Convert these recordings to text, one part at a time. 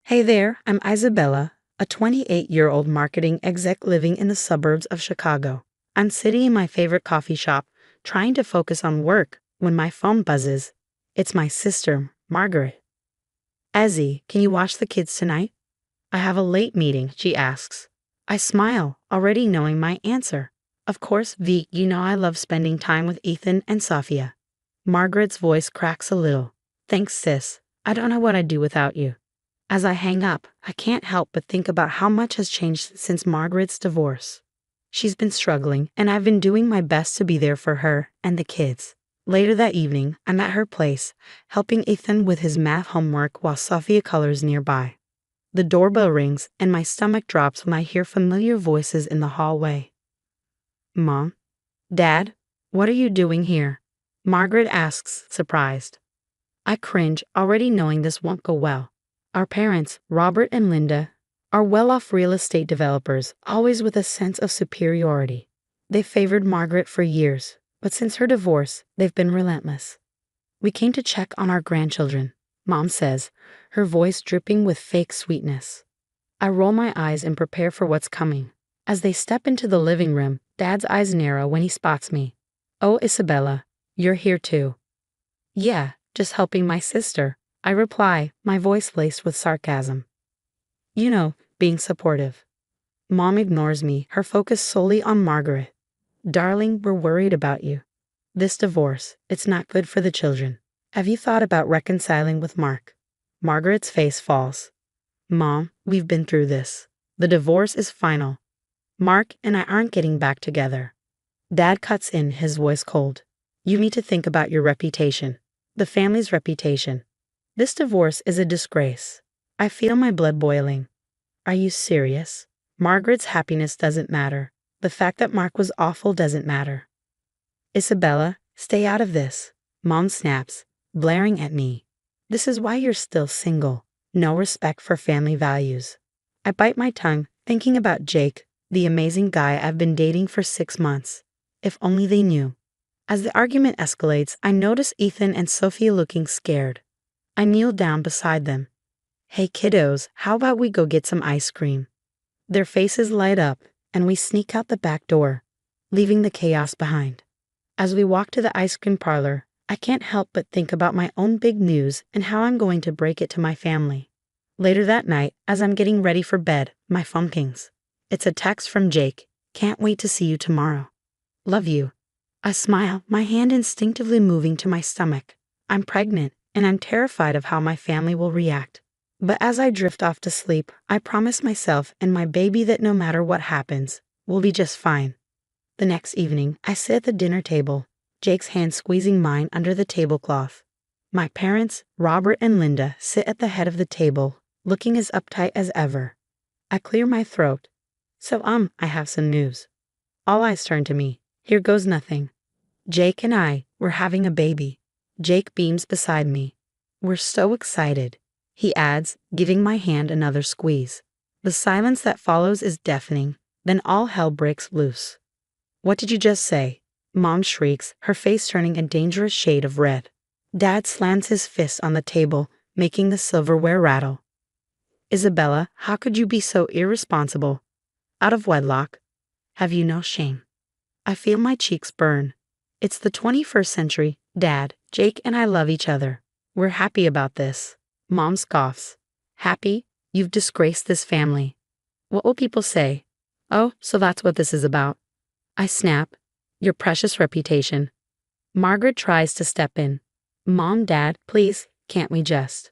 Hey there, I'm Isabella, a 28-year-old marketing exec living in the suburbs of Chicago. I'm sitting in my favorite coffee shop, trying to focus on work, when my phone buzzes. It's my sister, Margaret. Ezzy, can you watch the kids tonight? I have a late meeting, she asks. I smile, already knowing my answer. Of course, V, you know I love spending time with Ethan and Sophia. Margaret's voice cracks a little. Thanks, sis. I don't know what I'd do without you. As I hang up, I can't help but think about how much has changed since Margaret's divorce. She's been struggling, and I've been doing my best to be there for her and the kids. Later that evening, I'm at her place, helping Ethan with his math homework while Sophia colors nearby. The doorbell rings, and my stomach drops when I hear familiar voices in the hallway. Mom? Dad? What are you doing here? Margaret asks, surprised. I cringe, already knowing this won't go well. Our parents, Robert and Linda, are well-off real estate developers, always with a sense of superiority. They favored Margaret for years, but since her divorce, they've been relentless. We came to check on our grandchildren, Mom says, her voice dripping with fake sweetness. I roll my eyes and prepare for what's coming. As they step into the living room, Dad's eyes narrow when he spots me. Oh, Isabella, you're here too. Yeah, just helping my sister, I reply, my voice laced with sarcasm. You know, being supportive. Mom ignores me, her focus solely on Margaret. Darling, we're worried about you. This divorce, it's not good for the children. Have you thought about reconciling with Mark? Margaret's face falls. Mom, we've been through this. The divorce is final. Mark and I aren't getting back together. Dad cuts in, his voice cold. You need to think about your reputation. The family's reputation. This divorce is a disgrace. I feel my blood boiling. Are you serious? Margaret's happiness doesn't matter. The fact that Mark was awful doesn't matter. Isabella, stay out of this. Mom snaps, blaring at me. This is why you're still single. No respect for family values. I bite my tongue, thinking about Jake, the amazing guy I've been dating for 6 months. If only they knew. As the argument escalates, I notice Ethan and Sophia looking scared. I kneel down beside them. Hey kiddos, how about we go get some ice cream? Their faces light up, and we sneak out the back door, leaving the chaos behind. As we walk to the ice cream parlor, I can't help but think about my own big news and how I'm going to break it to my family. Later that night, as I'm getting ready for bed, my phone pings. It's a text from Jake. Can't wait to see you tomorrow. Love you. I smile, my hand instinctively moving to my stomach. I'm pregnant, and I'm terrified of how my family will react. But as I drift off to sleep, I promise myself and my baby that no matter what happens, we'll be just fine. The next evening, I sit at the dinner table, Jake's hand squeezing mine under the tablecloth. My parents, Robert and Linda, sit at the head of the table, looking as uptight as ever. I clear my throat. So, I have some news. All eyes turn to me. Here goes nothing. Jake and we're having a baby. Jake beams beside me. We're so excited, he adds, giving my hand another squeeze. The silence that follows is deafening, then all hell breaks loose. What did you just say? Mom shrieks, her face turning a dangerous shade of red. Dad slams his fist on the table, making the silverware rattle. Isabella, how could you be so irresponsible? Out of wedlock. Have you no shame? I feel my cheeks burn. It's the 21st century, Dad. Jake and I love each other. We're happy about this. Mom scoffs. Happy? You've disgraced this family. What will people say? Oh, so that's what this is about. I snap. Your precious reputation. Margaret tries to step in. Mom, Dad, please, can't we just?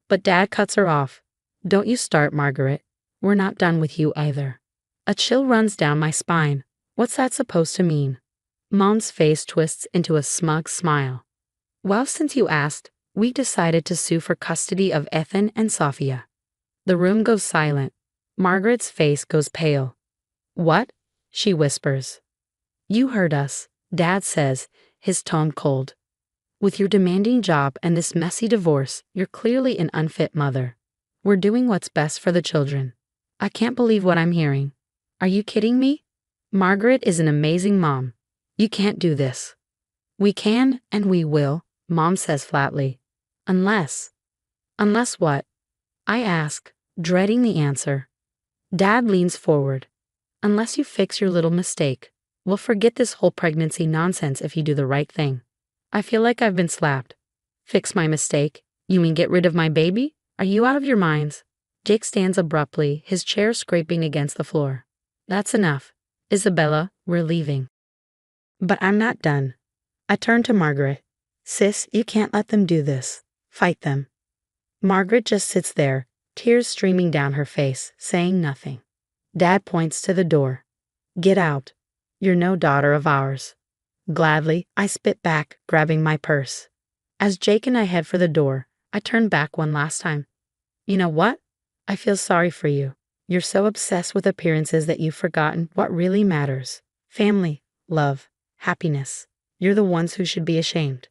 But Dad cuts her off. Don't you start, Margaret. We're not done with you either. A chill runs down my spine. What's that supposed to mean? Mom's face twists into a smug smile. Well, since you asked, we decided to sue for custody of Ethan and Sophia. The room goes silent. Margaret's face goes pale. What? She whispers. You heard us, Dad says, his tone cold. With your demanding job and this messy divorce, you're clearly an unfit mother. We're doing what's best for the children. I can't believe what I'm hearing. Are you kidding me? Margaret is an amazing mom. You can't do this. We can and we will, Mom says flatly. Unless what? I ask, dreading the answer. Dad leans forward. Unless you fix your little mistake, we'll forget this whole pregnancy nonsense if you do the right thing. I feel like I've been slapped. Fix my mistake? You mean get rid of my baby? Are you out of your minds? Jake stands abruptly, his chair scraping against the floor. That's enough. Isabella, we're leaving. But I'm not done. I turn to Margaret. Sis, you can't let them do this. Fight them. Margaret just sits there, tears streaming down her face, saying nothing. Dad points to the door. Get out. You're no daughter of ours. Gladly, I spit back, grabbing my purse. As Jake and I head for the door, I turn back one last time. You know what? I feel sorry for you. You're so obsessed with appearances that you've forgotten what really matters. Family, love, happiness. You're the ones who should be ashamed.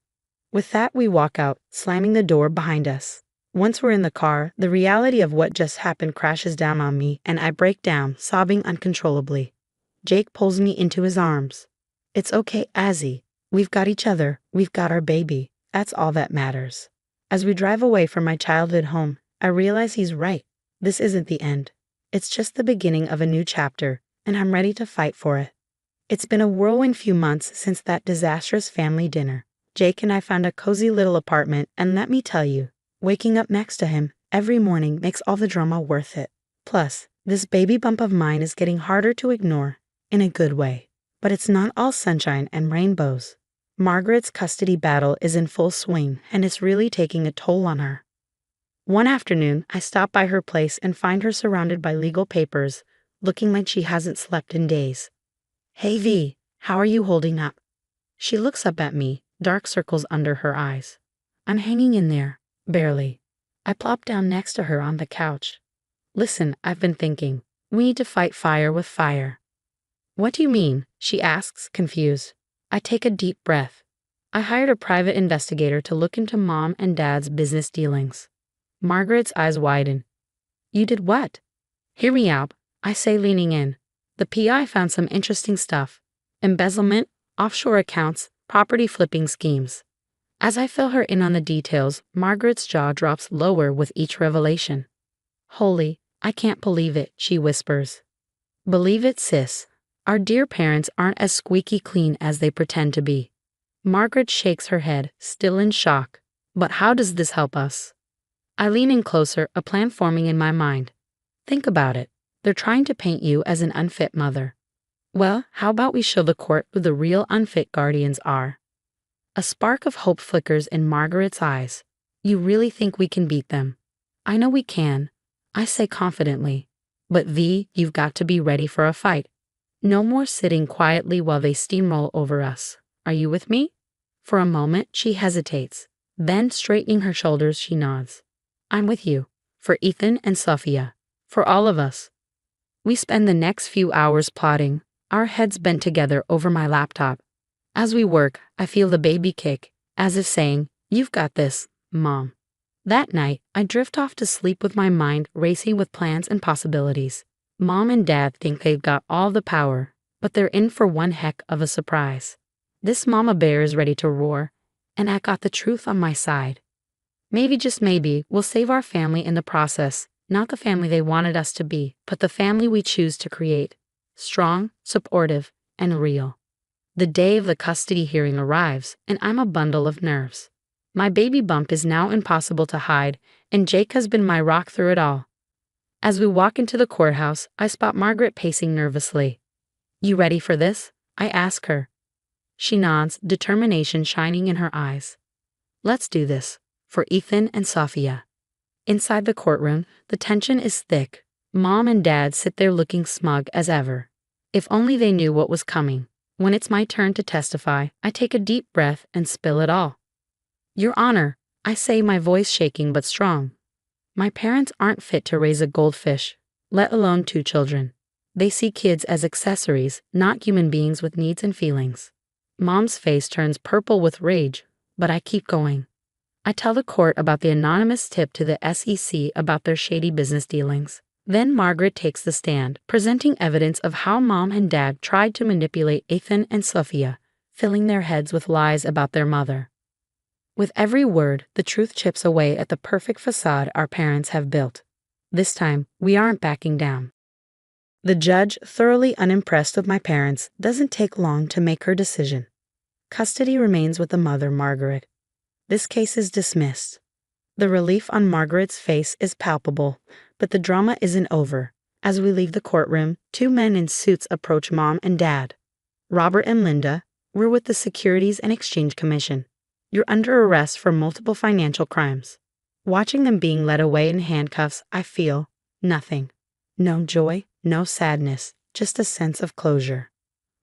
With that, we walk out, slamming the door behind us. Once we're in the car, the reality of what just happened crashes down on me, and I break down, sobbing uncontrollably. Jake pulls me into his arms. It's okay, Azzy. We've got each other. We've got our baby. That's all that matters. As we drive away from my childhood home, I realize he's right. This isn't the end. It's just the beginning of a new chapter, and I'm ready to fight for it. It's been a whirlwind few months since that disastrous family dinner. Jake and I found a cozy little apartment, and let me tell you, waking up next to him every morning makes all the drama worth it. Plus, this baby bump of mine is getting harder to ignore, in a good way. But it's not all sunshine and rainbows. Margaret's custody battle is in full swing, and it's really taking a toll on her. One afternoon, I stop by her place and find her surrounded by legal papers, looking like she hasn't slept in days. Hey V, how are you holding up? She looks up at me, dark circles under her eyes. I'm hanging in there, barely. I plop down next to her on the couch. Listen, I've been thinking. We need to fight fire with fire. What do you mean? She asks, confused. I take a deep breath. I hired a private investigator to look into Mom and Dad's business dealings. Margaret's eyes widen. You did what? Hear me out, I say, leaning in. The PI found some interesting stuff. Embezzlement, offshore accounts, property flipping schemes. As I fill her in on the details, Margaret's jaw drops lower with each revelation. Holy, I can't believe it, she whispers. Believe it, sis. Our dear parents aren't as squeaky clean as they pretend to be. Margaret shakes her head, still in shock. But how does this help us? I lean in closer, a plan forming in my mind. Think about it. They're trying to paint you as an unfit mother. Well, how about we show the court who the real unfit guardians are? A spark of hope flickers in Margaret's eyes. You really think we can beat them? I know we can, I say confidently. But V, you've got to be ready for a fight. No more sitting quietly while they steamroll over us. Are you with me? For a moment, she hesitates. Then, straightening her shoulders, she nods. I'm with you. For Ethan and Sophia. For all of us. We spend the next few hours plotting, our heads bent together over my laptop. As we work, I feel the baby kick, as if saying, You've got this, Mom. That night, I drift off to sleep with my mind racing with plans and possibilities. Mom and Dad think they've got all the power, but they're in for one heck of a surprise. This mama bear is ready to roar, and I got the truth on my side. Maybe, just maybe, we'll save our family in the process, not the family they wanted us to be, but the family we choose to create. Strong, supportive, and real. The day of the custody hearing arrives, and I'm a bundle of nerves. My baby bump is now impossible to hide, and Jake has been my rock through it all. As we walk into the courthouse, I spot Margaret pacing nervously. You ready for this? I ask her. She nods, determination shining in her eyes. Let's do this. For Ethan and Sophia. Inside the courtroom, the tension is thick. Mom and Dad sit there looking smug as ever. If only they knew what was coming. When it's my turn to testify, I take a deep breath and spill it all. Your Honor, I say, my voice shaking but strong. My parents aren't fit to raise a goldfish, let alone 2 children. They see kids as accessories, not human beings with needs and feelings. Mom's face turns purple with rage, but I keep going. I tell the court about the anonymous tip to the SEC about their shady business dealings. Then Margaret takes the stand, presenting evidence of how Mom and Dad tried to manipulate Ethan and Sophia, filling their heads with lies about their mother. With every word, the truth chips away at the perfect facade our parents have built. This time, we aren't backing down. The judge, thoroughly unimpressed with my parents, doesn't take long to make her decision. Custody remains with the mother, Margaret. This case is dismissed. The relief on Margaret's face is palpable, but the drama isn't over. As we leave the courtroom, two men in suits approach Mom and Dad. Robert and Linda, we're with the Securities and Exchange Commission. You're under arrest for multiple financial crimes. Watching them being led away in handcuffs, I feel nothing. No joy, no sadness, just a sense of closure.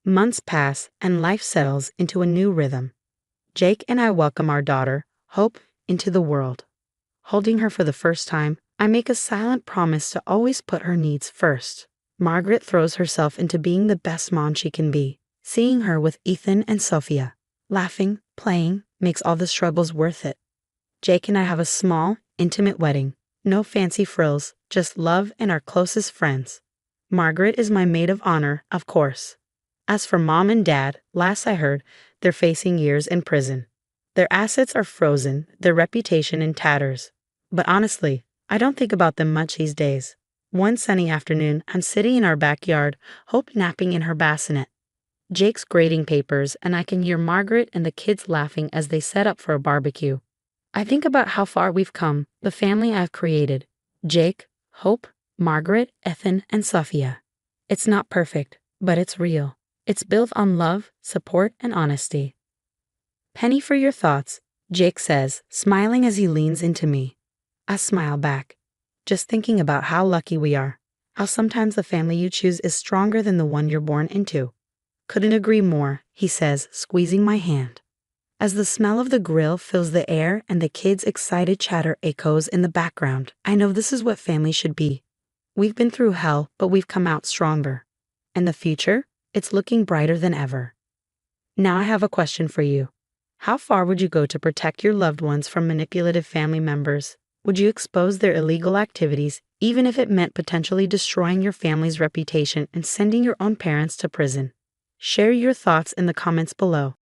Months pass and life settles into a new rhythm. Jake and I welcome our daughter, Hope, into the world. Holding her for the first time, I make a silent promise to always put her needs first. Margaret throws herself into being the best mom she can be. Seeing her with Ethan and Sophia, laughing, playing, makes all the struggles worth it. Jake and I have a small, intimate wedding. No fancy frills, just love and our closest friends. Margaret is my maid of honor, of course. As for Mom and Dad, last I heard, they're facing years in prison. Their assets are frozen, their reputation in tatters. But honestly, I don't think about them much these days. One sunny afternoon, I'm sitting in our backyard, Hope napping in her bassinet. Jake's grading papers, and I can hear Margaret and the kids laughing as they set up for a barbecue. I think about how far we've come, the family I've created. Jake, Hope, Margaret, Ethan, and Sophia. It's not perfect, but it's real. It's built on love, support, and honesty. Penny for your thoughts, Jake says, smiling as he leans into me. I smile back, just thinking about how lucky we are, how sometimes the family you choose is stronger than the one you're born into. Couldn't agree more, he says, squeezing my hand. As the smell of the grill fills the air and the kids' excited chatter echoes in the background, I know this is what family should be. We've been through hell, but we've come out stronger. And the future? It's looking brighter than ever. Now I have a question for you. How far would you go to protect your loved ones from manipulative family members? Would you expose their illegal activities, even if it meant potentially destroying your family's reputation and sending your own parents to prison? Share your thoughts in the comments below.